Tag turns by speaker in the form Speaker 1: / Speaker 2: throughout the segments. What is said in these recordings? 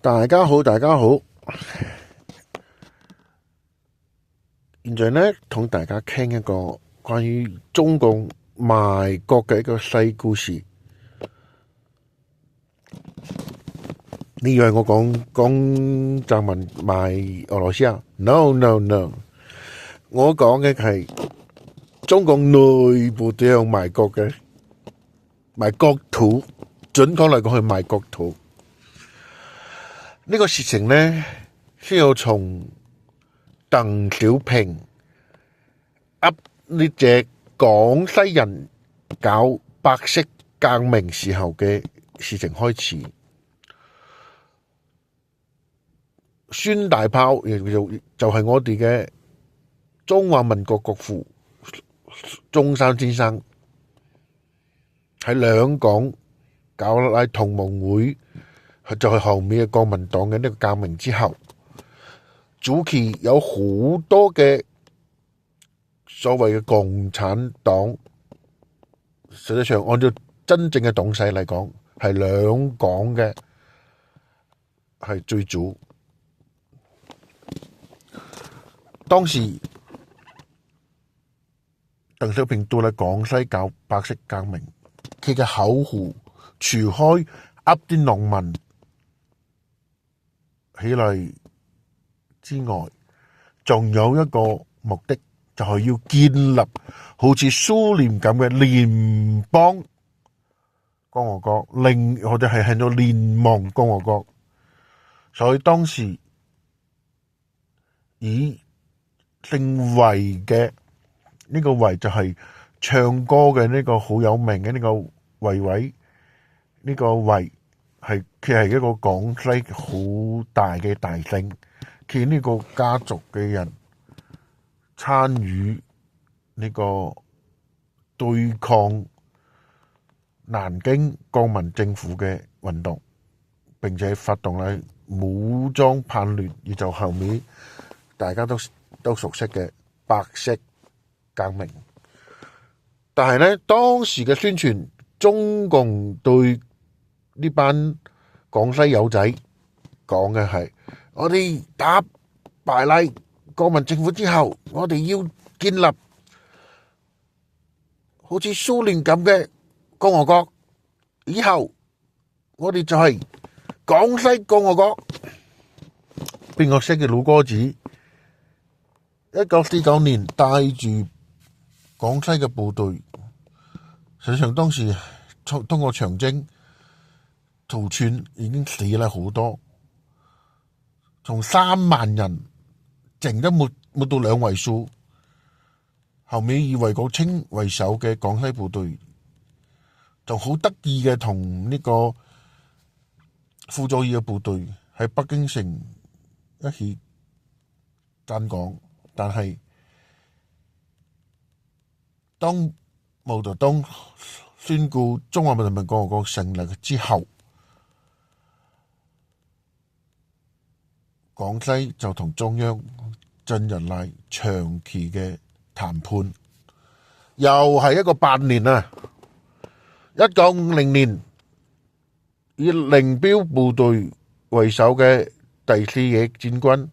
Speaker 1: 大家好，大家好。現在呢，同大家傾一個關於中共賣國嘅一個細故事。你以為我講習文賣俄羅斯啊？No no no，我講嘅係中共內部點樣賣國嘅，賣國土。準確嚟講係賣國土。呢個事情呢，先要從鄧小平噏呢隻廣西人搞白色革命時候嘅事情開始。孫大炮就係我哋嘅中華民國國父中山先生，喺兩港搞嚟同盟會，就係後面嘅國民黨嘅呢個革命之後，早期有好多嘅所謂嘅共產黨，實際上按照真正嘅黨勢嚟講，係兩港嘅係最早。當時鄧小平到嚟廣西搞白色革命，佢嘅口號除開噏啲農民起嚟之外，仲有一個目的，就係要建立好似蘇聯咁嘅聯邦共和國，或者係向咗聯盟共和國。所以當時以姓維嘅呢個維就係唱歌嘅呢個好有名嘅呢個維維，呢個維佢係一個廣西好大嘅大姓，佢呢個家族嘅人參與呢個對抗南京國民政府嘅運動，並且發動咗武裝叛亂，而就後面大家都熟悉嘅白色革命。但係呢，當時嘅宣傳，中共對呢班廣西友仔講嘅係：我哋打敗嚟國民政府之後，我哋要建立好似蘇聯咁嘅共和國，以後我哋就係廣西共和國。邊個識嘅老哥子？1949年帶住廣西嘅部隊，實際上當時通過長征逃竄已經死咗好多，從3萬人剩得沒到2位數。後尾以衛國清為首嘅廣西部隊就好得意嘅同呢個傅作義嘅部隊喺北京城一起站崗。但係當毛澤東宣告中華人民共和國成立之後，廣西就同中央進入嚟長期嘅談判，又係一個8年啊！1950年以寧彪部隊為首嘅第4野戰軍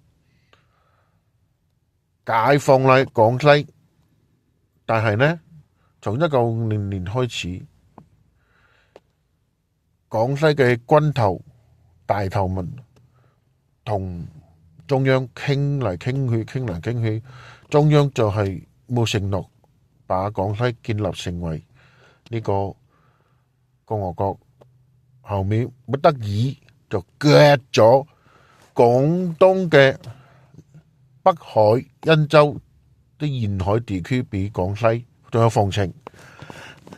Speaker 1: 解放嚟廣西，但係呢，從1950年開始，廣西嘅軍頭大頭們同中央傾嚟傾去，中央就係冇承諾把廣西建立成為呢個共和國，後面不得已就割咗廣東嘅北海、欽州啲沿海地區俾廣西，仲有鳳城，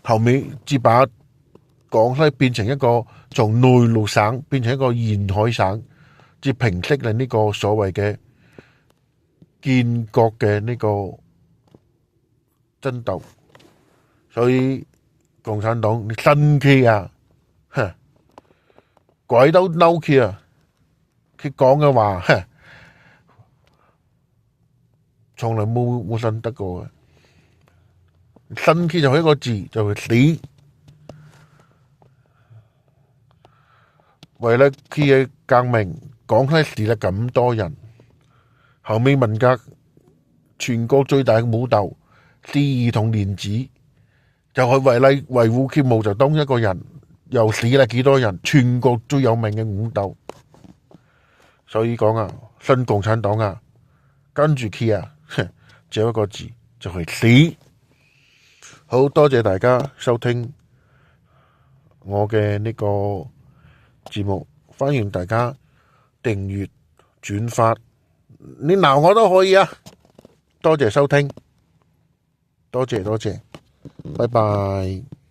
Speaker 1: 後尾至把廣西變成一個從內陸省變成一個沿海省，至平息咗呢個所謂嘅建國嘅呢個爭鬥。所以共產黨你新氣啊，鬼都嬲佢啊！佢講嘅話，從來冇信得過嘅。新氣就係一個字，就係死。為咗佢嘅革命，講起死咗咁多人，後尾文革全國最大嘅武鬥，是兒童蓮子，就係為咗維護佢毛澤東一個人，又死咗幾多人，全國最有名嘅武鬥。所以講啊，新共產黨啊，跟住佢啊，只有一個字，就係死。好多謝大家收聽我嘅呢個節目，歡迎大家訂閱、轉發，你鬧我都可以啊。多謝收聽，多謝，拜拜。